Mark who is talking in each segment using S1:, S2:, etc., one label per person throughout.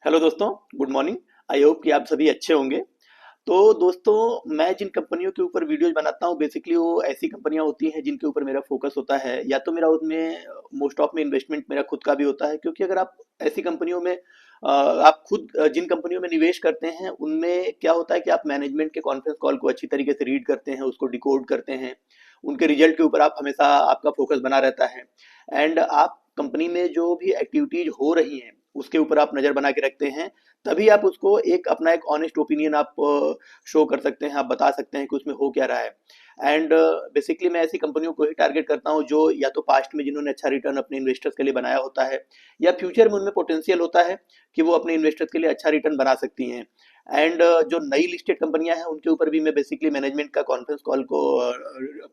S1: Hello दोस्तों, good morning. I hope कि आप सभी अच्छे होंगे। तो दोस्तों, मैं जिन कंपनियों के ऊपर वीडियोज बनाता हूँ बेसिकली वो ऐसी कंपनियां होती हैं जिनके ऊपर मेरा फोकस होता है, या तो मेरा उसमें मोस्ट ऑफ में इन्वेस्टमेंट मेरा खुद का भी होता है। क्योंकि अगर आप ऐसी कंपनियों में आप खुद जिन कंपनियों में निवेश करते हैं उनमें क्या होता है कि आप मैनेजमेंट के कॉन्फ्रेंस कॉल को अच्छी तरीके से रीड करते हैं, उसको डिकोड करते हैं, उनके रिजल्ट के ऊपर आप हमेशा आपका फोकस बना रहता है। एंड आप कंपनी में जो भी एक्टिविटीज हो रही हैं उसके ऊपर आप नज़र बना के रखते हैं। तभी आप उसको अपना एक ऑनेस्ट ओपिनियन आप शो कर सकते हैं, आप बता सकते हैं कि उसमें हो क्या रहा है। एंड बेसिकली मैं ऐसी कंपनियों को ही टारगेट करता हूँ जो या तो पास्ट में जिन्होंने अच्छा रिटर्न अपने इन्वेस्टर्स के लिए बनाया होता है, या फ्यूचर में उनमें पोटेंशियल होता है कि वो अपने इन्वेस्टर्स के लिए अच्छा रिटर्न बना सकती हैं। एंड जो नई लिस्टेड कंपनियां हैं उनके ऊपर भी मैं बेसिकली मैनेजमेंट का कॉन्फ्रेंस कॉल को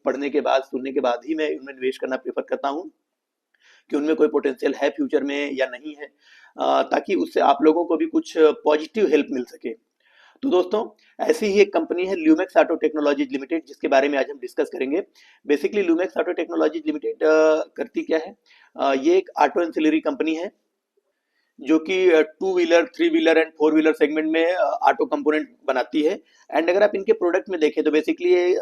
S1: पढ़ने के बाद, सुनने के बाद ही मैं उनमें निवेश करना प्रेफर करता हूँ कि उनमें कोई पोटेंशियल है फ्यूचर में या नहीं है, ताकि उससे आप लोगों को भी कुछ पॉजिटिव हेल्प मिल सके। तो दोस्तों, ऐसी ही एक कंपनी है ल्यूमेक्स ऑटो टेक्नोलॉजीज लिमिटेड, जिसके बारे में आज हम डिस्कस करेंगे। Basically Lumax auto technologies limited करती क्या है? ये एक ऑटो एंसिलरी कंपनी है जो कि two wheeler, three wheeler and four wheeler segment में ऑटो कंपोनेंट बनाती है। एंड अगर आप इनके प्रोडक्ट में देखें तो बेसिकली ये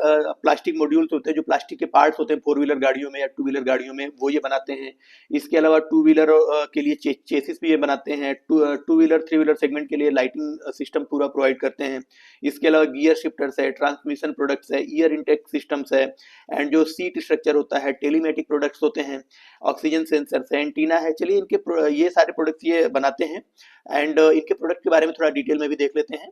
S1: प्लास्टिक मॉड्यूल्स होते हैं, जो प्लास्टिक के पार्ट्स होते हैं फोर व्हीलर गाड़ियों में या टू व्हीलर गाड़ियों में, वो ये बनाते हैं। इसके अलावा टू व्हीलर के लिए चेसिस भी ये बनाते हैं। Two wheeler, three wheeler segment के लिए लाइटिंग सिस्टम पूरा प्रोवाइड करते हैं। इसके अलावा गियर शिफ्टर्स है, ट्रांसमिशन प्रोडक्ट्स है, ईयर इंटेक सिस्टम्स है, एंड जो सीट स्ट्रक्चर होता है, टेलीमेटिक प्रोडक्ट्स होते हैं, ऑक्सीजन सेंसर है, एंटीना है। चलिए ये सारे प्रोडक्ट्स ये बनाते हैं। एंड इनके प्रोडक्ट के बारे में थोड़ा डिटेल में भी देख लेते हैं।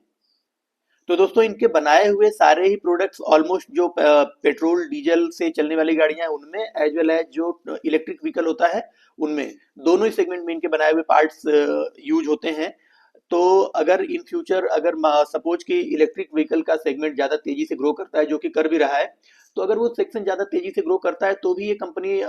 S1: तो दोस्तों, इनके बनाए हुए सारे ही प्रोडक्ट्स ऑलमोस्ट जो पेट्रोल डीजल से चलने वाली गाड़ियां हैं उनमें, एज वेल एज जो इलेक्ट्रिक व्हीकल होता है उनमें, दोनों ही सेगमेंट में इनके बनाए हुए पार्ट्स यूज होते हैं। तो अगर इन फ्यूचर अगर सपोज कि इलेक्ट्रिक व्हीकल का सेगमेंट ज़्यादा तेजी से ग्रो करता है, जो कि कर भी रहा है, तो अगर वो सेक्शन ज़्यादा तेजी से ग्रो करता है तो भी ये कंपनी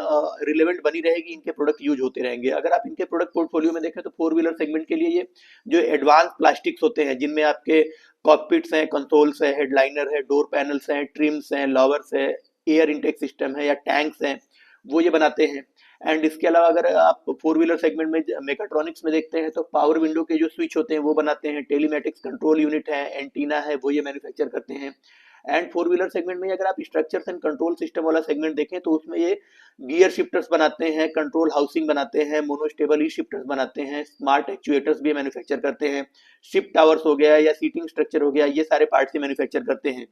S1: रिलेवेंट बनी रहेगी, इनके प्रोडक्ट यूज होते रहेंगे। अगर आप इनके प्रोडक्ट पोर्टफोलियो में देखें तो फोर व्हीलर सेगमेंट के लिए ये जो एडवांस प्लास्टिक्स होते हैं, जिनमें आपके कॉकपिट्स हैं, कंसोल्स है, हेडलाइनर है, डोर पैनल्स हैं, ट्रिम्स हैं, लॉवर्स है, एयर इंटेक सिस्टम है या टैंक्स हैं, वो ये बनाते हैं। एंड इसके अलावा अगर आप फोर व्हीलर सेगमेंट में मेकाट्रॉनिक्स में देखते हैं तो पावर विंडो के जो स्विच होते हैं वो बनाते हैं, टेलीमेटिक्स कंट्रोल यूनिट है, एंटीना है, वो ये मैन्युफैक्चर करते हैं। एंड फोर व्हीलर सेगमेंट में अगर आप स्ट्रक्चर्स एंड कंट्रोल सिस्टम वाला सेगमेंट देखें तो उसमें ये गियर शिफ्टर्स बनाते हैं, कंट्रोल हाउसिंग बनाते हैं, मोनोस्टेबल ई शिफ्टर्स बनाते हैं, स्मार्ट एक्चुएटर्स भी मैन्युफैक्चर करते हैं, शिफ्ट टावर्स हो गया या सीटिंग स्ट्रक्चर हो गया, ये सारे पार्ट्स ही मैन्युफैक्चर करते हैं।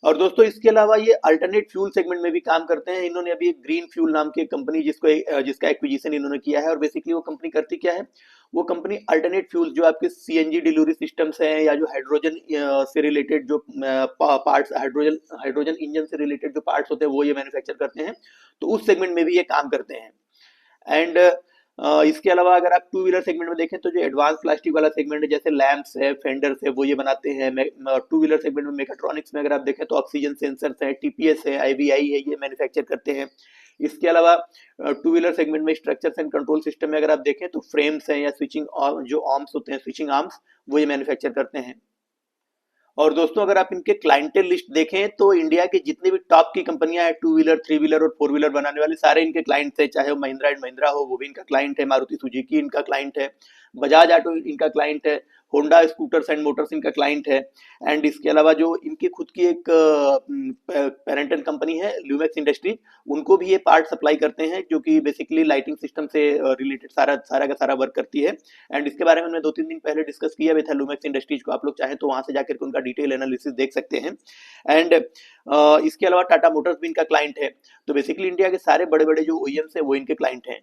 S1: और दोस्तों, इसके अलावा ये अल्टरनेट फ्यूल सेगमेंट में भी काम करते हैं। इन्होंने अभी एक ग्रीन फ्यूल नाम की कंपनी जिसका एक्विजिशन इन्होंने किया है, और बेसिकली वो कंपनी करती क्या है? वो कंपनी अल्टरनेट फ्यूल, जो आपके सीएनजी डिलीवरी सिस्टम्स हैं या जो हाइड्रोजन से रिलेटेड जो पार्ट्स, हाइड्रोजन इंजन से रिलेटेड जो पार्ट्स होते हैं वो ये मैन्युफैक्चर करते हैं। तो उस सेगमेंट में भी ये काम करते हैं। एंड इसके अलावा अगर आप टू व्हीलर सेगमेंट में देखें तो जो एडवांस प्लास्टिक वाला सेगमेंट है, जैसे लैंप्स है, फेंडर्स है, वो ये बनाते हैं। टू व्हीलर सेगमेंट में मेकाट्रॉनिक्स में अगर आप देखें तो ऑक्सीजन सेंसर्स है, टीपीएस है, आईवीआई है, ये मैन्युफैक्चर करते हैं। इसके अलावा टू व्हीलर सेगमेंट में स्ट्रक्चर्स एंड कंट्रोल सिस्टम में अगर आप देखें तो फ्रेम्स हैं या स्विचिंग जो आर्म्स होते हैं, स्विचिंग आर्म्स, वो ये मैन्युफैक्चर करते हैं। और दोस्तों, अगर आप इनके क्लाइंटेल लिस्ट देखें तो इंडिया की जितनी भी टॉप की कंपनियां हैं, टू व्हीलर, थ्री व्हीलर और फोर व्हीलर बनाने वाले, सारे इनके क्लाइंट्स हैं। चाहे वो महिंद्रा एंड महिंद्रा हो, वो भी इनका क्लाइंट है, मारुति सुजुकी इनका क्लाइंट है, बजाज ऑटो इनका क्लाइंट है, होंडा स्कूटर्स एंड मोटर्स इनका क्लाइंट है। एंड इसके अलावा जो इनकी खुद की एक पेरेंटल कंपनी है ल्यूमेक्स इंडस्ट्रीज, उनको भी ये पार्ट सप्लाई करते हैं, जो कि बेसिकली लाइटिंग सिस्टम से रिलेटेड सारा सारा का सारा वर्क करती है। एंड इसके बारे में मैं 2-3 दिन पहले डिस्कस किया भी था लूमेक्स इंडस्ट्रीज को, आप लोग चाहें तो वहां से जाकर के उनका डिटेल एनालिसिस देख सकते हैं। एंड इसके अलावा टाटा मोटर्स भी इनका क्लाइंट है। तो बेसिकली इंडिया के सारे बड़े बड़े जो ओईएम्स है वो इनके क्लाइंट हैं।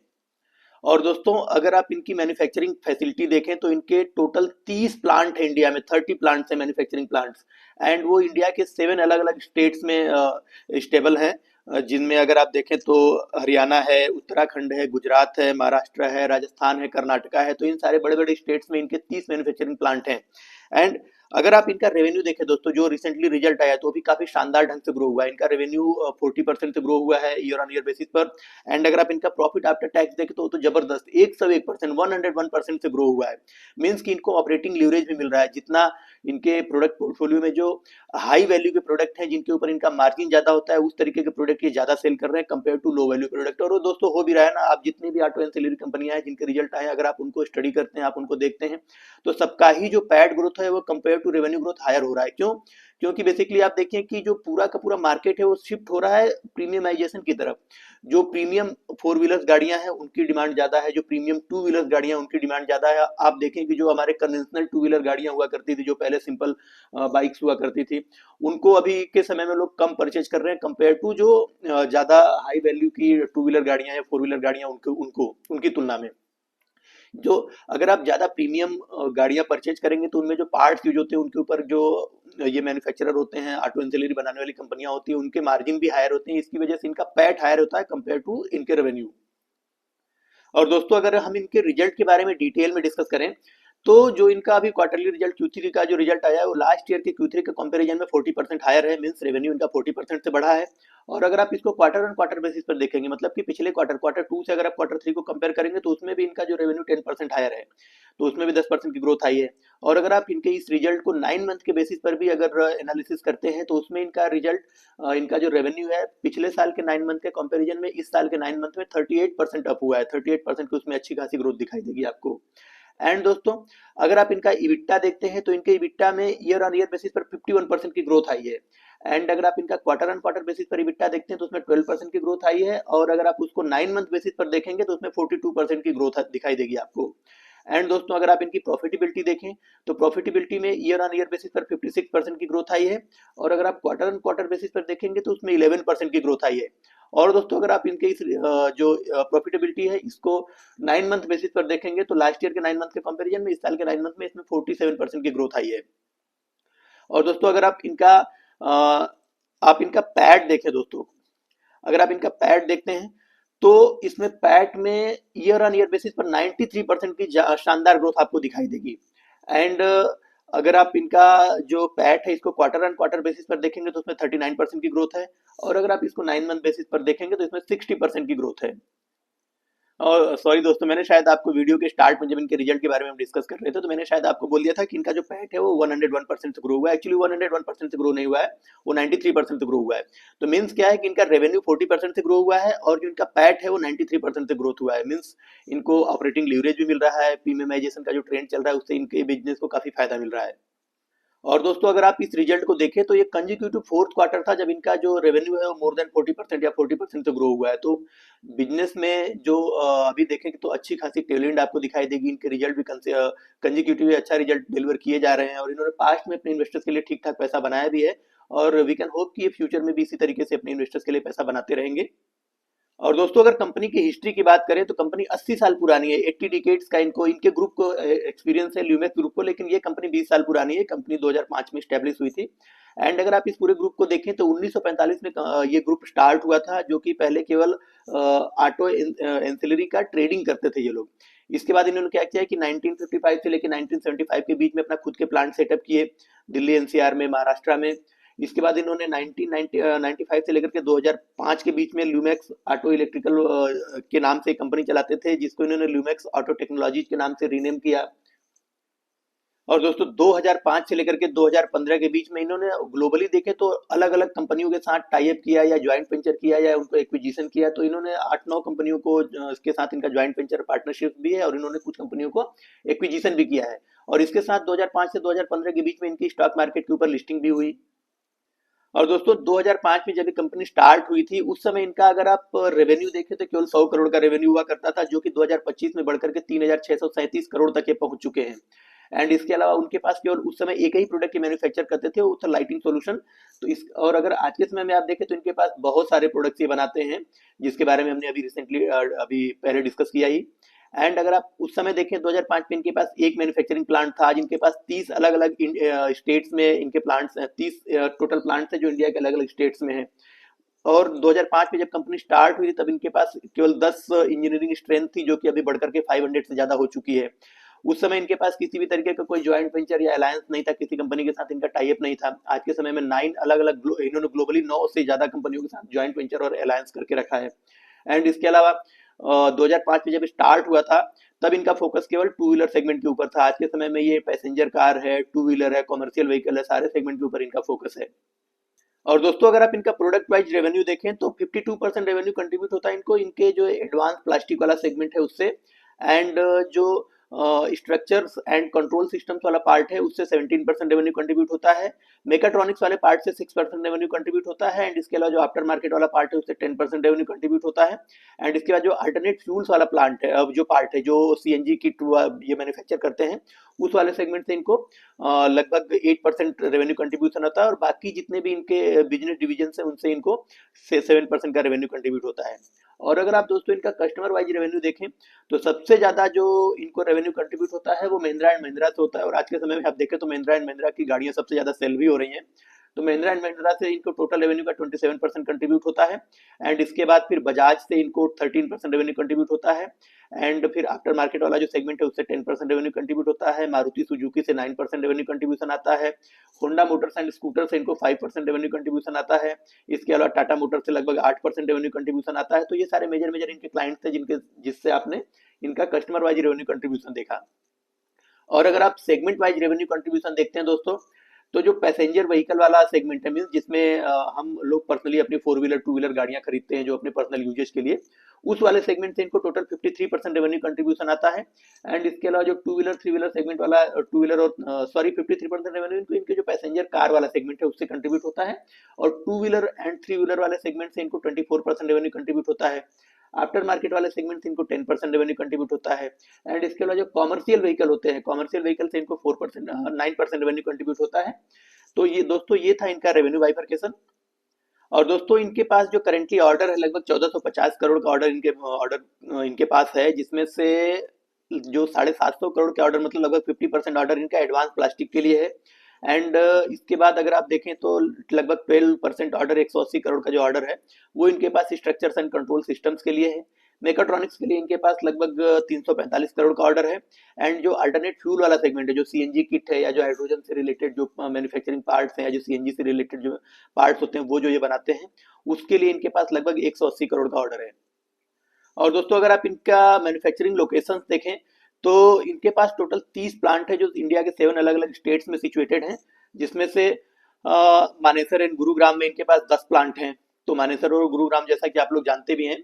S1: और दोस्तों, अगर आप इनकी मैन्युफैक्चरिंग फैसिलिटी देखें तो इनके टोटल 30 प्लांट है इंडिया में, 30 प्लांट्स है, मैन्युफैक्चरिंग प्लांट्स। एंड वो इंडिया के 7 अलग अलग स्टेट्स में स्टेबल हैं, जिनमें अगर आप देखें तो हरियाणा है, उत्तराखंड है, गुजरात है, महाराष्ट्र है, राजस्थान है, कर्नाटका है। तो इन सारे बड़े बड़े स्टेट्स में इनके 30 मैन्युफैक्चरिंग प्लांट हैं। एंड अगर आप इनका रेवेन्यू देखें दोस्तों, जो रिसेंटली रिजल्ट आया तो भी काफी शानदार ढंग से ग्रो हुआ है। इनका रेवेन्यू 40% से ग्रो हुआ है ईयर ऑन ईयर बेसिस पर। एंड अगर आप इनका प्रॉफिट आफ्टर टैक्स देखें तो जबरदस्त 101%, 101% से ग्रो हुआ है। मीन्स कि इनको ऑपरेटिंग लीवरेज भी मिल रहा है। जितना इनके प्रोडक्ट पोर्टफोलियो में जो हाई वैल्यू के प्रोडक्ट हैं, जिनके ऊपर इनका मार्जिन ज्यादा होता है, उस तरीके के प्रोडक्ट ये ज्यादा सेल कर रहे हैं compare to low value product. और वो दोस्तों हो भी रहा है ना, आप जितनी भी ऑटो एंसिलरी कंपनियां हैं जिनके रिजल्ट आए, अगर आप उनको स्टडी करते हैं, आप उनको देखते हैं, तो सबका ही जो पैड ग्रोथ है वो compare to revenue growth higher हो रहा है। क्यों? क्योंकि बेसिकली आप देखिए कि जो पूरा का पूरा मार्केट है वो शिफ्ट हो रहा है प्रीमियमाइजेशन की तरफ। जो प्रीमियम फोर व्हीलर्स गाड़ियां हैं उनकी डिमांड ज्यादा है, जो प्रीमियम टू व्हीलर्स गाड़ियां उनकी डिमांड ज्यादा है। आप देखें कि जो हमारे कन्वेंशनल टू व्हीलर गाड़ियां हुआ करती थी, जो पहले सिंपल बाइक्स हुआ करती थी, उनको अभी के समय में लोग कम परचेज कर रहे हैं कंपेयर टू जो ज्यादा हाई वैल्यू की टू व्हीलर गाड़ियां या फोर व्हीलर गाड़ियां उनको उनको उनकी तुलना में। जो अगर आप ज्यादा प्रीमियम गाड़ियां परचेज करेंगे तो उनमें जो पार्ट्स यूज होते हैं उनके ऊपर जो ये मैन्युफैक्चरर होते हैं, ऑटो एंसिलरी बनाने वाली कंपनियां होती हैं, उनके मार्जिन भी हायर होते हैं। इसकी वजह से इनका पैट हायर होता है कंपेयर टू इनके रेवेन्यू। और दोस्तों अगर हम इनके रिजल्ट के बारे में डिटेल में डिस्कस करें, तो जो इनका अभी क्वार्टरली रिजल्ट Q3 का जो रिजल्ट आया है वो लास्ट ईयर के Q3 के कंपैरिजन में 40% हायर है। मींस रेवेन्यू इनका 40% से बढ़ा है। और अगर आप इसको क्वार्टर ऑन क्वार्टर बेसिस पर देखेंगे, मतलब कि पिछले क्वार्टर टू से अगर आप क्वार्टर थ्री को कंपेयर करेंगे, तो उसमें भी इनका जो रेवेन्यू 10% हायर है, तो उसमें भी 10% की ग्रोथ आई है। और अगर आप इनके इस रिजल्ट को 9 मंथ के बेसिस पर भी अगर एनालिसिस करते हैं, तो उसमें इनका रिजल्ट, इनका जो रेवेन्यू है पिछले साल के 9 मंथ के कंपैरिजन में इस साल के 9 मंथ में 38% अप हुआ है। 38% की उसमें अच्छी खासी ग्रोथ दिखाई देगी आपको। एंड दोस्तों अगर आप इनका इबिट्टा देखते हैं, तो इनके इबिट्टा में ईयर ऑन ईयर बेसिस पर 51% की ग्रोथ आई है। एंड अगर आप इनका क्वार्टर ऑन क्वार्टर बेसिस पर इबिट्टा देखते हैं तो उसमें 12% की ग्रोथ आई है। और अगर आप उसको 9 मंथ बेसिस पर देखेंगे तो उसमें 42% की ग्रोथ दिखाई देगी आपको। एंड दोस्तों अगर आप इनकी प्रॉफिटेबिलिटी देखें, तो प्रॉफिटेबिलिटी में ईयर ऑन ईयर बेसिस पर 56% की ग्रोथ आई है। और अगर आप क्वार्टर ऑन क्वार्टर बेसिस पर देखेंगे तो उसमें 11% की ग्रोथ आई है। और दोस्तों अगर आप इनके इस जो प्रॉफिटेबिलिटी है इसको 9 मंथ बेसिस पर देखेंगे, तो लास्ट ईयर के 9 मंथ के कंपैरिजन में इस साल के 9 मंथ में इसमें 47% की ग्रोथ आई है। और दोस्तों अगर आप इनका पैड देखें दोस्तों, अगर आप इनका पैड देखते हैं, तो इसमें पैट में ईयर ऑन ईयर बेसिस पर 93% की शानदार ग्रोथ आपको दिखाई देगी। एंड अगर आप इनका जो पैट है इसको क्वार्टर ऑन क्वार्टर बेसिस पर देखेंगे तो उसमें 39% की ग्रोथ है। और अगर आप इसको 9 मंथ बेसिस पर देखेंगे तो इसमें 60% की ग्रोथ है। और सॉरी दोस्तों, मैंने शायद आपको वीडियो के स्टार्ट में जब इनके रिजल्ट के बारे में हम डिस्कस कर रहे थे, तो मैंने शायद आपको बोल दिया था कि इनका जो पैट है वो 101% से ग्रो हुआ है। एक्चुअली 101% से ग्रो नहीं हुआ है, वो 93% से ग्रो हुआ है। तो मीन्स क्या है कि इनका रेवेन्यू 40% से ग्रो हुआ है और जो इनका पैट है वो 93% से ग्रोथ हुआ है। मीन्स इनको ऑपरेटिंग लीवरेज भी मिल रहा है, प्रीमियमाइजेशन का जो ट्रेंड चल रहा है उससे इनके बिजनेस को काफी फायदा मिल रहा है। और दोस्तों अगर आप इस रिजल्ट को देखें, तो ये कंजिक्यूटिव फोर्थ क्वार्टर था जब इनका जो रेवेन्यू है वो मोर देन 40% या 40% से ग्रो हुआ है। तो बिजनेस में जो अभी देखें तो अच्छी खासी टेलेंट आपको दिखाई देगी। इनके रिजल्ट भी कंजिक्यूटिव अच्छा रिजल्ट डिलीवर किए जा रहे हैं और इन्होंने पास्ट में अपने इन्वेस्टर्स के लिए ठीक ठाक पैसा बनाया भी है। और वी कैन होप कि ये फ्यूचर में भी इसी तरीके से अपने इन्वेस्टर्स के लिए पैसा बनाते रहेंगे। और दोस्तों अगर कंपनी की हिस्ट्री की बात करें, तो कंपनी 80 साल पुरानी है। 80 डिकेड्स का इनको इनके ग्रुप को एक्सपीरियंस है, ल्यूमेक्स ग्रुप को। लेकिन ये कंपनी 20 साल पुरानी है। कंपनी 2005 में स्टैब्लिश हुई थी। एंड अगर आप इस पूरे ग्रुप को देखें तो 1945 में ये ग्रुप स्टार्ट हुआ था, जो कि पहले केवल ऑटो एंसिलरी का ट्रेडिंग करते थे ये लोग। इसके बाद इन्होंने क्या किया कि 1955 से लेकर 1975 के बीच में अपना खुद के प्लांट सेटअप किए, दिल्ली एनसीआर में, महाराष्ट्र में। इसके बाद इन्होंने 1995 से लेकर के 2005 के बीच में ल्यूमैक्स ऑटो इलेक्ट्रिकल के नाम से कंपनी चलाते थे, जिसको इन्होंने ल्यूमैक्स ऑटो टेक्नोलॉजीज के नाम से रीनेम किया। और दोस्तों 2005 से लेकर के 2015 के बीच में इन्होंने ग्लोबली देखे तो अलग अलग कंपनियों के साथ टाई अप किया या ज्वाइंट वेंचर किया या उनको एक्विजिशन किया। तो इन्होंने 8-9 कंपनियों को इसके साथ इनका ज्वाइंट वेंचर पार्टनरशिप भी है और इन्होंने कुछ कंपनियों को एक्विजिशन भी किया है। और इसके साथ 2005 से 2015 के बीच में इनकी स्टॉक मार्केट के ऊपर लिस्टिंग भी हुई। और दोस्तों 2005 में जब ये कंपनी स्टार्ट हुई थी, उस समय इनका अगर आप रेवेन्यू देखें तो केवल 100 करोड़ का रेवेन्यू हुआ करता था, जो कि 2025 में बढ़कर के 3637 करोड़ तक ये पहुंच चुके हैं। एंड इसके अलावा उनके पास केवल उस समय एक ही प्रोडक्ट की मैन्युफैक्चर करते थे, वो था लाइटिंग सॉल्यूशन। तो इस और अगर आज के समय में आप देखें तो इनके पास बहुत सारे प्रोडक्ट्स ये बनाते हैं, जिसके बारे में हमने अभी रिसेंटली अभी पहले डिस्कस किया ही। एंड अगर आप उस समय देखें 2005 में इनके पास एक मैन्युफैक्चरिंग प्लांट था। आज इनके पास 30 अलग अलग स्टेट्स में इनके प्लांट्स हैं। 30 टोटल प्लांट्स हैं जो इंडिया के अलग अलग स्टेट्स में हैं। और 2005 में जब कंपनी स्टार्ट हुई थी तब इनके पास केवल 10 इंजीनियरिंग स्ट्रेंथ थी, जो कि अभी बढ़कर के 500 से ज्यादा हो चुकी है। उस समय इनके पास किसी भी तरीके का कोई ज्वाइंट वेंचर या अलायंस नहीं था, किसी कंपनी के साथ इनका टाई अप नहीं था। आज के समय में 9 अलग अलग इन्होंने ग्लोबली 9 से ज्यादा कंपनियों के साथ ज्वाइंट वेंचर और अलायंस करके रखा है। एंड इसके अलावा 2005 में जब स्टार्ट हुआ था तब इनका फोकस केवल टू व्हीलर सेगमेंट के ऊपर था। आज के समय में ये पैसेंजर कार है, टू व्हीलर है, कॉमर्शियल व्हीकल है, सारे सेगमेंट के ऊपर इनका फोकस है। और दोस्तों अगर आप इनका प्रोडक्ट वाइज रेवेन्यू देखें तो 52% रेवेन्यू कंट्रीब्यूट होता है इनको इनके जो एडवांस प्लास्टिक वाला सेगमेंट है उससे। एंड जो स्ट्रक्चर्स एंड कंट्रोल सिस्टम्स वाला पार्ट है उससे 17% रेवेन्यू कंट्रीब्यूट होता है। मेकाट्रॉनिक्स वाले पार्ट से 6% रेवेन्यू कंट्रीब्यूट होता है। एंड इसके अलावा जो आफ्टर मार्केट वाला पार्ट है उससे 10% रेवेन्यू कंट्रीब्यूट होता है। एंड इसके बाद जो अल्टरनेट फ्यूल्स वाला प्लांट है, अब जो पार्ट है जो सीएनजी किट ये मैन्युफैक्चर करते हैं, उस वाले सेगमेंट से इनको लगभग 8% रेवेन्यू कंट्रीब्यूशन होता है। और बाकी जितने भी इनके बिजनेस डिवीजन है उनसे इनको 7% का रेवेन्यू कंट्रीब्यूट होता है। और अगर आप दोस्तों इनका कस्टमर वाइज रेवेन्यू देखें तो सबसे ज्यादा जो इनको रेवेन्यू कंट्रीब्यूट होता है वो महिंद्रा एंड महिंद्रा से होता है। और आज के समय में आप देखें तो महिंद्रा एंड महिंद्रा की गाड़ियां सबसे ज्यादा सेल भी हो रही हैं। तो महिंद्रा एंड महिंद्रा से इनको टोटल रेवेन्यू का 27% कंट्रीब्यूट होता है। एंड इसके बाद फिर बजाज से इनको 13% रेवेन्यू कंट्रीब्यूट होता है। एंड फिर आफ्टर मार्केट वाला जो सेगमेंट है उससे 10% रेवेन्यू कंट्रीब्यूट होता है। मारुति सुजुकी से 9% रेवेन्यू कंट्रीब्यूशन आता है। होंडा मोटर्स एंड स्कूटर से इनको 5% रेवेन्यू कंट्रीब्यूशन आता है। इसके अलावा टाटा मोटर्स से लगभग 8% रेवेन्यू कंट्रीब्यूशन आता है। तो ये सारे मेजर मेजर इनके क्लाइंट्स थे जिनके जिससे आपने इनका कस्टमर वाइज रेवेन्यू कंट्रीब्यूशन देखा। और अगर आप सेगमेंट वाइज रेवेन्यू कंट्रीब्यूशन देखते हैं दोस्तों तो जो पैसेंजर व्हीकल वाला सेगमेंट है, मींस जिसमें हम लोग पर्सनली अपनी 4 व्हीलर 2 व्हीलर गाड़ियां खरीदते हैं जो अपने पर्सनल यूजेज के लिए, उस वाले सेगमेंट से इनको टोटल 53% रेवेन्यू कंट्रीब्यूशन आता है। एंड इसके अलावा जो 2 व्हीलर 3 व्हीलर सेगमेंट वाला 2 व्हीलर और 53% रेवेन्यू इनको इनके जो पैसेंजर कार वाला सेगमेंट है उससे कंट्रीब्यूट होता है। और 2 व्हीलर एंड 3 व्हीलर वाले सेगमेंट से इनको 24% रेवेन्यू कंट्रीब्यूट होता है। आफ्टर मार्केट वाले सेगमेंट से इनको 10% रेवेन्यू कंट्रीब्यूट होता है। एंड इसके अलावा जो कॉमर्शियल व्हीकल होते हैं, कॉमर्शियल व्हीकल से इनको 9% रेवेन्यू कंट्रीब्यूट होता है। तो ये दोस्तों ये था इनका रेवेन्यू बाइफरकेशन। और दोस्तों इनके पास जो करेंटली ऑर्डर है लगभग 1450 करोड़ का ऑर्डर इनके पास है, जिसमें से जो 750 करोड़ के ऑर्डर मतलब लगभग 50% ऑर्डर इनका एडवांस प्लास्टिक के लिए है। एंड इसके बाद अगर आप देखें तो लगभग 12% ऑर्डर 180 करोड़ का जो ऑर्डर है वो इनके पास स्ट्रक्चर्स एंड कंट्रोल सिस्टम्स के लिए है। मेकाट्रॉनिक्स के लिए इनके पास लगभग 345 करोड़ का ऑर्डर है। एंड जो अल्टरनेट फ्यूल वाला सेगमेंट है, जो सीएनजी किट है या जो हाइड्रोजन से रिलेटेड जो मैन्युफैक्चरिंग पार्ट्स हैं या जो सीएनजी से रिलेटेड जो पार्ट्स होते हैं वो जो ये बनाते हैं, उसके लिए इनके पास लगभग 180 करोड़ का ऑर्डर है। और दोस्तों अगर आप इनका मैन्युफैक्चरिंग लोकेशंस देखें तो इनके पास टोटल 30 प्लांट है जो इंडिया के 7 अलग अलग स्टेट्स में सिचुएटेड हैं, जिसमें से मानेसर एंड गुरुग्राम में इनके पास 10 प्लांट हैं। तो मानेसर और गुरुग्राम जैसा कि आप लोग जानते भी हैं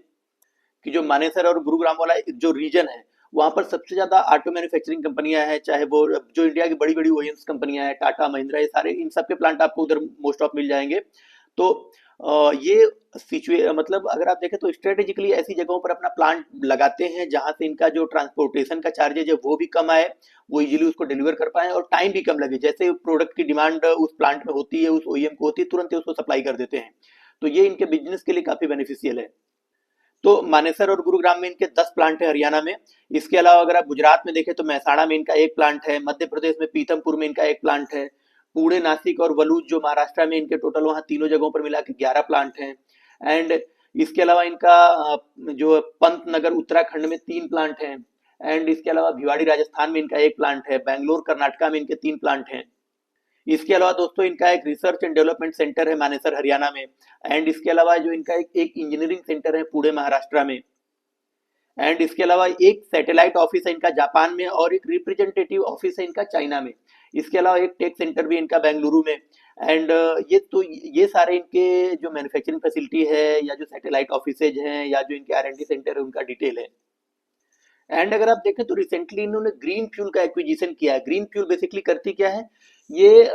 S1: कि जो मानेसर और गुरुग्राम वाला जो रीजन है वहां पर सबसे ज्यादा ऑटो मैन्युफैक्चरिंग कंपनियां हैं, चाहे वो जो इंडिया की बड़ी बड़ी ओईएम्स कंपनियां हैं, टाटा महिंद्रा, ये सारे इन सब के प्लांट आपको उधर मोस्ट ऑफ मिल जाएंगे। तो ये मतलब अगर आप देखें तो स्ट्रेटेजिकली ऐसी जगहों पर अपना प्लांट लगाते हैं जहां से इनका जो ट्रांसपोर्टेशन का चार्जेज है वो भी कम आए, वो इजीली उसको डिलीवर कर पाए और टाइम भी कम लगे। जैसे प्रोडक्ट की डिमांड उस प्लांट में होती है, उस ओईएम को होती है, तुरंत ही उसको सप्लाई कर देते हैं। तो ये इनके बिजनेस के लिए काफी बेनिफिशियल है। तो मानेसर और गुरुग्राम में इनके 10 प्लांट है हरियाणा में। इसके अलावा अगर आप गुजरात में देखें तो महसाणा में इनका एक प्लांट है, मध्य प्रदेश में पीथमपुर में इनका एक प्लांट है, पुणे, नासिक और वलूज जो महाराष्ट्र में इनके टोटल वहां तीनों जगहों पर मिला के 11 प्लांट हैं। एंड इसके अलावा इनका जो पंतनगर उत्तराखंड में 3 प्लांट हैं। एंड इसके अलावा भिवाड़ी राजस्थान में इनका एक प्लांट है, बैंगलोर कर्नाटका में इनके 3 प्लांट हैं। इसके अलावा दोस्तों इनका एक रिसर्च एंड डेवलपमेंट सेंटर है मानेसर हरियाणा में। एंड इसके अलावा जो इनका एक इंजीनियरिंग सेंटर है पुणे महाराष्ट्र में। एंड इसके अलावा एक सैटेलाइट ऑफिस है इनका जापान में और एक रिप्रेजेंटेटिव ऑफिस है इनका चाइना में। इसके अलावा एक टेक सेंटर भी इनका बेंगलुरु में। एंड ये सारे इनके जो मैन्युफैक्चरिंग फैसिलिटी है या जो सैटेलाइट ऑफिसेज हैं या जो इनके आर&डी सेंटर है उनका डिटेल है। एंड अगर आप देखें तो रिसेंटली इन्होंने ग्रीन फ्यूल का एक्विजिशन किया है। ग्रीन फ्यूल बेसिकली करती क्या है, ये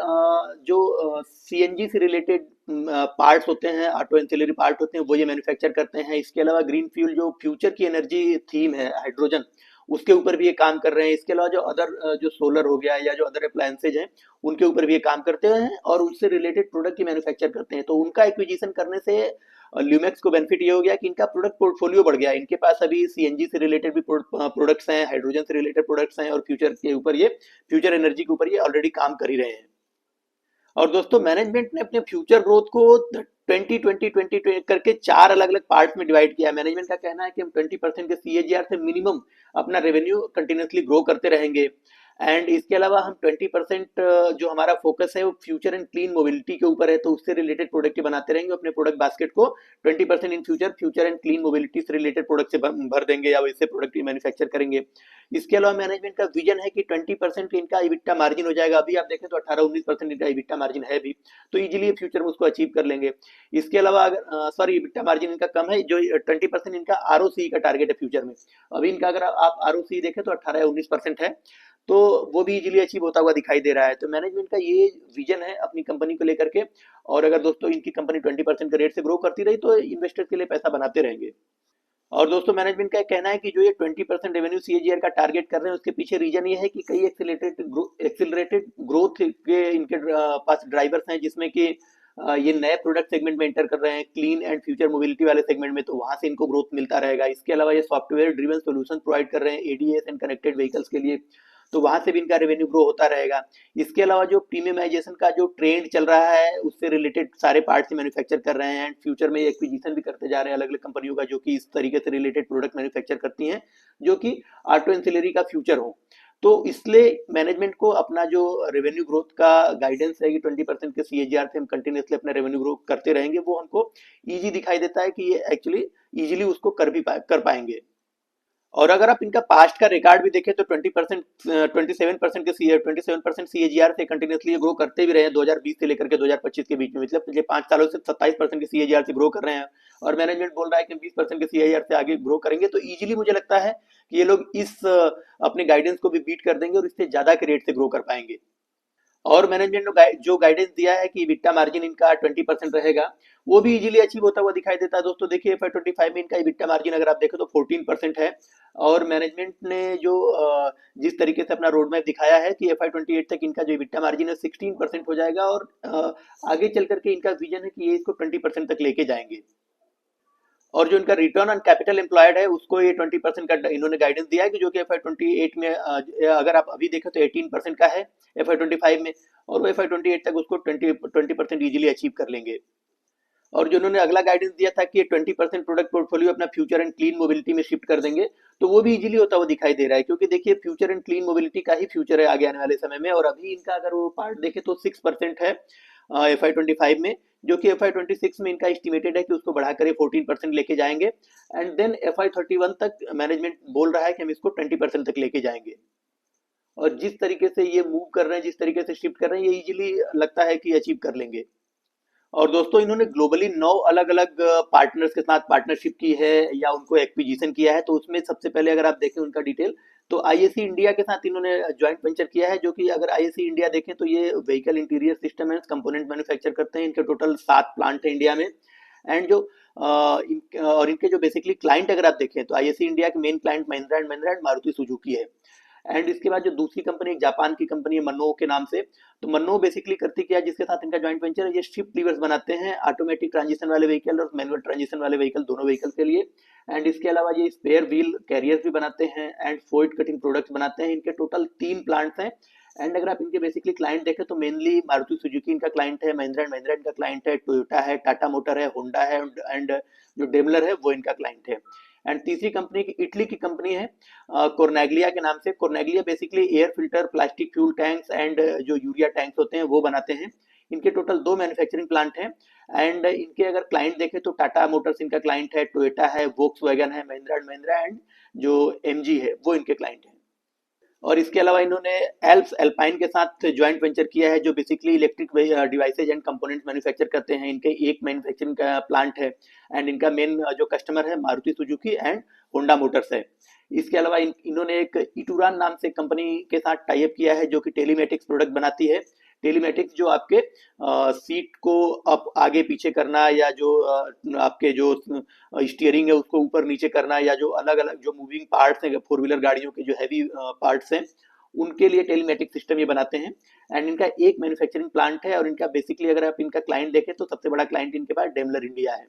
S1: जो सीएनजी से रिलेटेड पार्ट्स होते हैं, ऑटो एंसिलरी पार्ट होते हैं, वो ये मैन्युफैक्चर करते हैं। इसके अलावा ग्रीन फ्यूल जो फ्यूचर की एनर्जी थीम है हाइड्रोजन, उसके ऊपर भी ये काम कर रहे हैं। इसके अलावा जो अदर जो सोलर हो गया या जो अदर अप्लायंसेज हैं उनके ऊपर भी ये काम करते हैं और उससे रिलेटेड प्रोडक्ट की मैन्युफैक्चर करते हैं। तो उनका एक्विजिशन करने से ल्यूमेक्स को बेनिफिट ये हो गया कि इनका प्रोडक्ट पोर्टफोलियो बढ़ गया। इनके पास अभी सीएनजी से रिलेटेड भी प्रोडक्ट्स हैं, हाइड्रोजन से रिलेटेड प्रोडक्ट्स हैं और फ्यूचर के ऊपर ये फ्यूचर एनर्जी के ऊपर ये ऑलरेडी काम कर ही रहे हैं। और दोस्तों मैनेजमेंट ने अपने फ्यूचर ग्रोथ को 20 करके 4 अलग-अलग पार्ट्स में डिवाइड किया है। मैनेजमेंट का कहना है कि हम 20% के सीएजीआर से मिनिमम अपना रेवेन्यू कंटिन्यूअसली ग्रो करते रहेंगे। एंड इसके अलावा हम 20% जो हमारा फोकस है वो फ्यूचर एंड क्लीन मोबिलिटी के ऊपर है, तो उससे रिलेटेड प्रोडक्ट बनाते रहेंगे। अपने प्रोडक्ट बास्केट को 20% in future and clean mobility से रिलेटेड प्रोडक्ट से भर देंगे या वैसे प्रोडक्ट मैन्युफैक्चर करेंगे। इसके अलावा मैनेजमेंट का विजन है कि 20% इनका इबिट्टा मार्जिन हो जाएगा। अभी आप देखें तो 18-19% इनका इबिट्टा मार्जिन है भी, तो इजीली फ्यूचर में उसको अचीव कर लेंगे। इसके अलावा अगर सॉरी, इबिट्टा मार्जिन इनका कम है, जो 20% इनका आरओसी का टारगेट है फ्यूचर में। अभी इनका अगर आप आरओसी देखें तो 18 या 19% है, तो वो भी इजीली अचीव होता हुआ दिखाई दे रहा है। तो मैनेजमेंट का ये विजन है अपनी कंपनी को लेकर के। और अगर दोस्तों इनकी कंपनी 20% के रेट से ग्रो करती रही तो इन्वेस्टर के लिए पैसा बनाते रहेंगे। और दोस्तों मैनेजमेंट का कहना है कि जो ये 20% रेवेन्यू सीएजीआर का टारगेट कर रहे हैं, उसके पीछे रीजन ये है कि कई एक्सिलरेटेड ग्रोथ के इनके पास ड्राइवर्स हैं, जिसमें कि ये नए प्रोडक्ट सेगमेंट में एंटर कर रहे हैं, क्लीन एंड फ्यूचर मोबिलिटी वाले सेगमेंट में, तो वहां से इनको ग्रोथ मिलता रहेगा। इसके अलावा ये सॉफ्टवेयर ड्रिवन सोल्यूशन प्रोवाइड कर रहे हैं एडीएस एंड कनेक्टेड व्हीकल्स के लिए, तो वहां से भी इनका रेवेन्यू ग्रो होता रहेगा। इसके अलावा जो प्रीमियमाइजेशन का जो ट्रेंड चल रहा है, उससे रिलेटेड सारे पार्ट्स मैन्युफैक्चर कर रहे हैं। एंड फ्यूचर में एक्विजिशन भी करते जा रहे हैं अलग अलग कंपनियों का, जो कि इस तरीके से रिलेटेड प्रोडक्ट मैन्युफैक्चर करती हैं, जो कि ऑटो एंसिलरी का फ्यूचर हो। तो इसलिए मैनेजमेंट को अपना जो रेवेन्यू ग्रोथ का गाइडेंस है कि 20% के सीएजीआर से हम कंटिन्यूसली अपना रेवेन्यू ग्रो करते रहेंगे, वो हमको इजी दिखाई देता है कि ये एक्चुअली इजीली उसको कर पाएंगे। और अगर आप इनका पास्ट का रिकॉर्ड भी देखें तो 27% सीएजीआर से कंटिन्यूसली ग्रो करते भी रहे हैं 2020 से लेकर के 2025 के बीच में, मतलब पिछले 5 सालों से 27% के सीएजीआर से ग्रो कर रहे हैं। और मैनेजमेंट बोल रहा है कि 20% के सीएजीआर से आगे ग्रो करेंगे, तो इजीली मुझे लगता है कि ये लोग इस अपने गाइडेंस को भी बीट कर देंगे और इससे ज्यादा के रेट से ग्रो कर पाएंगे। और मैनेजमेंट ने जो गाइडेंस दिया है कि इबिट्टा मार्जिन इनका 20% रहेगा, वो भी इजीली अचीव होता हुआ दिखाई देता है। दोस्तों देखिए FY25 में इनका इबिट्टा मार्जिन अगर आप देखें तो 14% है। और मैनेजमेंट ने जो जिस तरीके से अपना रोड मैप दिखाया है कि FY28 तक इनका जो इबिट्टा मार्जिन है 16% हो जाएगा, और आगे चल करके इनका विजन है कि ये इसको 20% तक लेके जाएंगे। और जो इनका रिटर्न ऑन कैपिटल एम्प्लॉयड है, उसको ये 20% का इन्होंने गाइडेंस दिया है कि जो कि FY28 में अगर आप अभी देखें तो 18% का है FY25 में, और वो FY28 तक उसको 20% इजीली अचीव कर लेंगे। और जो उन्होंने अगला गाइडेंस दिया था कि 20% प्रोडक्ट पोर्टफोलियो अपना फ्यूचर एंड क्लीन मोबिलिटी में शिफ्ट कर देंगे, तो वो भी इजीली होता हुआ दिखाई दे रहा है, क्योंकि देखिए फ्यूचर एंड क्लीन मोबिलिटी का ही फ्यूचर है आगे आने वाले समय में। और अभी इनका अगर वो पार्ट देखे तो 6% है FY25 में, जो कि FY26 में इनका एस्टिमेटेड है कि उसको बढ़ाकर ये 14% लेके जाएंगे। एंड देन FY31 तक मैनेजमेंट बोल रहा है कि हम इसको 20% तक लेके जाएंगे। और जिस तरीके से ये मूव कर रहे हैं, जिस तरीके से शिफ्ट कर रहे हैं, ये इजीली लगता है कि अचीव कर लेंगे। और दोस्तों इन्होंने ग्लोबली 9 अलग अलग पार्टनर्स के साथ पार्टनरशिप की है या उनको एक्विजिशन किया है। तो उसमें सबसे पहले अगर आप देखें उनका डिटेल, तो आईएसी इंडिया के साथ इन्होंने ज्वाइंट वेंचर किया है, जो कि अगर आईएसी इंडिया देखें तो ये vehicle interior system and component manufacture करते हैं। इनके टोटल 7 प्लांट है इंडिया में। एंड जो और इनके जो बेसिकली क्लाइंट अगर आप देखें तो आईएसी इंडिया के main client Mahindra and Maruti Suzuki है। एंड इसके बाद जो दूसरी कंपनी जापान की कंपनी है मन्नो के नाम से, तो मन्नो बेसिकली करती क्या है, जिसके साथ इनका जॉइंट वेंचर है, ये शिफ्ट लीवर्स बनाते हैं ऑटोमेटिक ट्रांजिशन वाले व्हीकल और मैनुअल ट्रांजिशन वाले व्हीकल, दोनों व्हीकल के लिए। एंड इसके अलावा ये स्पेयर व्हील कैरियर भी बनाते हैं एंड फोइड कटिंग प्रोडक्ट्स बनाते हैं। इनके टोटल 3 प्लांट्स हैं। एंड अगर आप इनके बेसिकली क्लाइंट देखें तो मेनली मारुति सुजुकी इनका क्लाइंट है, महिंद्रा इनका क्लाइंट है, टोयोटा है, टाटा मोटर है, होंडा है, एंड जो डेमलर है वो इनका क्लाइंट है। एंड तीसरी कंपनी की इटली की कंपनी है कोर्नेग्लिया के नाम से। Cornaglia basically air filter, plastic fuel tanks and जो यूरिया टैंक्स होते हैं वो बनाते हैं। इनके टोटल 2 मैन्युफैक्चरिंग प्लांट हैं। एंड इनके अगर क्लाइंट देखें तो टाटा मोटर्स इनका क्लाइंट है, टोयोटा है, वोक्सवैगन है, महिंद्रा एंड जो एमजी है वो इनके क्लाइंट है। और इसके अलावा इन्होंने एल्प्स एल्पाइन के साथ ज्वाइंट वेंचर किया है, जो basically electric devices and components manufacture करते हैं। इनके एक मैन्युफैक्चरिंग का प्लांट है। एंड इनका मेन जो कस्टमर है Maruti Suzuki and Honda Motors है। इसके अलावा इन्होंने एक इटूरान नाम से कंपनी के साथ टाई अप किया है, जो कि टेलीमेटिक्स प्रोडक्ट बनाती है। टेलीमेटिक्स जो आपके सीट को अप आगे पीछे करना, या जो आपके जो स्टीयरिंग है उसको ऊपर नीचे करना, या जो अलग अलग जो मूविंग पार्ट्स हैं 4 व्हीलर गाड़ियों के जो हैवी पार्ट्स हैं, उनके लिए टेलीमेटिक सिस्टम ये बनाते हैं। एंड इनका एक मैन्युफैक्चरिंग प्लांट है। और इनका बेसिकली अगर आप इनका क्लाइंट देखें तो सबसे बड़ा क्लाइंट इनके पास डेमलर इंडिया है।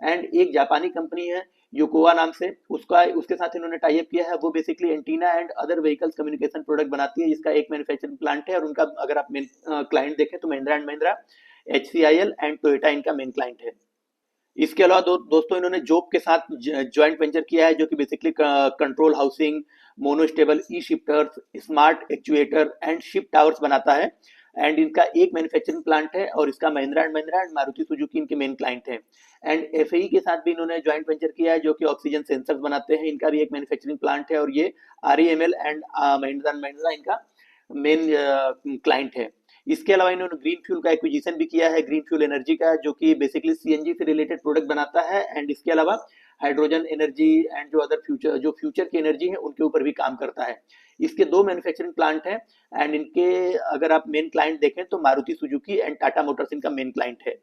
S1: एंड एक जापानी कंपनी है योकोवा नाम से, उसके साथ इन्होंने टाई अप किया है। वो basically antenna and other vehicles communication product बनाती है, जिसका एक मैन्युफैक्चरिंग प्लांट है। और उनका अगर आप मेन क्लाइंट देखें तो Mahindra and Mahindra, HCIL and Toyota इनका मेन क्लाइंट है। इसके अलावा दोस्तों इन्होंने जोब के साथ ज्वाइंट वेंचर किया है, जो कि basically control housing, monostable E shifters, smart actuator and shift towers बनाता है। एंड इनका एक मैन्युफैक्चरिंग प्लांट है और इसका महिंद्रा एंड मारुति सुजुकी इनके मेन क्लाइंट है। एंड एफएई के साथ भी इन्होंने ज्वाइंट वेंचर किया है, जो कि ऑक्सीजन सेंसर्स बनाते हैं, इनका भी एक मैन्युफैक्चरिंग प्लांट है और ये आरईएमएल एंड महिंद्रा इनका मेन क्लाइंट है। इसके अलावा इन्होंने ग्रीन फ्यूल का एक्विजिशन भी किया है, ग्रीन फ्यूल एनर्जी का, जो कि बेसिकली सीएनजी से रिलेटेड प्रोडक्ट बनाता है। एंड इसके अलावा हाइड्रोजन एनर्जी एंड जो अदर फ्यूचर की एनर्जी है उनके ऊपर भी काम करता है। इसके दो मैन्युफैक्चरिंग प्लांट हैं। एंड इनके अगर आप मेन क्लाइंट देखें तो मारुति सुजुकी एंड टाटा मोटर्स इनका मेन क्लाइंट है।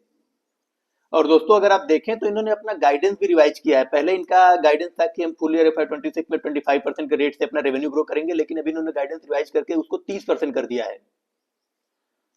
S1: और दोस्तों अगर आप देखें तो इन्होंने अपना गाइडेंस भी रिवाइज किया है। पहले इनका गाइडेंस था कि हम फुल ईयर FY26 में 25% के रेट से अपना रेवेन्यू ग्रो करेंगे, लेकिन अभी इन्होंने गाइडेंस रिवाइज करके उसको 30% कर दिया है।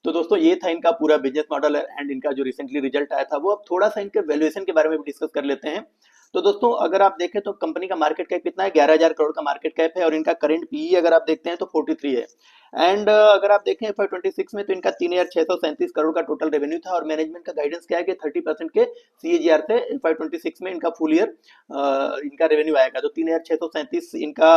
S1: तो दोस्तों ये था इनका पूरा बिजनेस मॉडल एंड इनका जो रिसेंटली रिजल्ट आया था वो। अब थोड़ा सा इनके वैल्यूएशन के बारे में भी डिस्कस कर लेते हैं। तो दोस्तों अगर आप देखें तो कंपनी का मार्केट कैप कितना है, 11,000 करोड़ का मार्केट कैप है और इनका करंट पीई अगर आप देखते हैं तो 43 है। एंड अगर आप देखें FY26 में तो इनका 3,637 करोड़ का टोटल रेवेन्यू था और मैनेजमेंट का गाइडेंस क्या है कि 30% के CAGR से FY26 में इनका फुल ईयर इनका रेवेन्यू आएगा। तो 3,637 इनका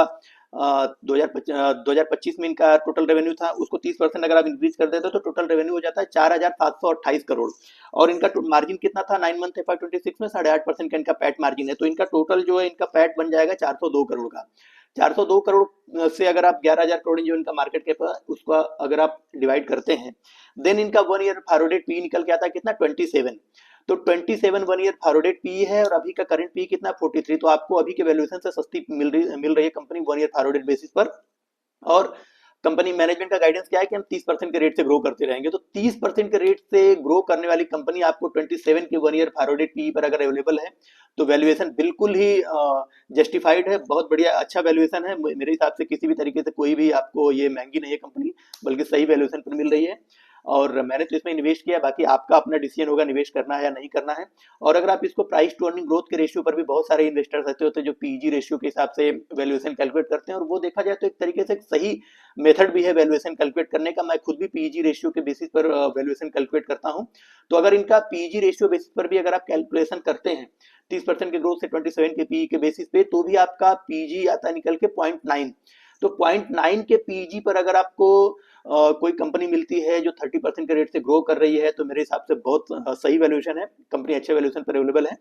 S1: 2025 में इनका टोटल रेवेन्यू था, उसको 30% अगर आप इंक्रीज कर देते तो टोटल रेवेन्यू हो जाता है 4,728 करोड़। और इनका मार्जिन कितना था 9 मंथ FY26 में 8.5% का इनका पैट मार्जिन है। तो इनका टोटल जो है इनका पैट बन जाएगा 402 करोड़ का। 402 करोड़ से अगर आप 11,000 करोड़ जो इनका मार्केट कैप है उसका अगर आप डिवाइड करते हैं, देन इनका 1 ईयर फॉरवर्डेड पी निकल के आता है कितना 27। तो 27 1 ईयर फॉरवर्डेड पी है और अभी का करंट पी कितना 43। तो आपको अभी के वैल्यूएशन से सस्ती मिल रही है कंपनी 1 ईयर फॉरवर्डेड बेसिस पर। और कंपनी मैनेजमेंट का गाइडेंस क्या है कि हम 30% के रेट से ग्रो करते रहेंगे। तो 30% के रेट से ग्रो करने वाली कंपनी आपको 27 के 1 ईयर फॉरवर्डेड पी पर अगर अवेलेबल है तो वैल्यूएशन बिल्कुल ही जस्टिफाइड है, बहुत बढ़िया अच्छा वैल्यूएशन है। मेरे हिसाब से किसी भी तरीके से कोई भी आपको ये महंगी नहीं है कंपनी, बल्कि सही वैल्यूएशन पर मिल रही है और मैंने तो इसमें इन्वेस्ट किया। बाकी आपका अपना डिसीजन होगा निवेश करना है या नहीं करना है। और अगर आप इसको प्राइस टू अर्निंग ग्रोथ के रेशियो पर भी बहुत सारे इन्वेस्टर्स ऐसे होते हैं जो पीजी रेशियो के हिसाब से वैल्यूएशन कैलकुलेट करते हैं और वो देखा जाए तो एक तरीके से एक सही मेथड भी है वैल्यूएशन कैलकुलेट करने का। मैं खुद भी पीजी रेशियो के बेसिस पर वैल्यूएशन कैलकुलेट करता हूं। तो अगर इनका पीजी रेशियो बेसिस पर भी अगर आप कैलकुलेशन करते हैं 30% के ग्रोथ से 27 के पीई के बेसिस पे, तो भी आपका पीजी आता निकल के 0.9। तो 0.9 के पीजी पर अगर आपको कोई कंपनी मिलती है जो 30% के रेट से ग्रो कर रही है तो मेरे हिसाब से बहुत सही वैल्यूएशन है, कंपनी अच्छे वैल्यूएशन पर अवेलेबल है।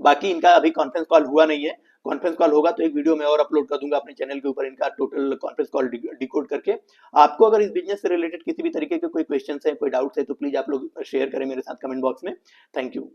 S1: बाकी इनका अभी कॉन्फ्रेंस कॉल हुआ नहीं है, कॉन्फ्रेंस कॉल होगा तो एक वीडियो मैं और अपलोड कर दूंगा अपने चैनल के ऊपर इनका टोटल कॉन्फ्रेंस कॉल डिकोड करके। आपको अगर इस बिजनेस से रिलेटेड किसी भी तरीके के कोई क्वेश्चन है, कोई डाउट्स है तो प्लीज आप लोग शेयर करें मेरे साथ कमेंट बॉक्स में। Thank you.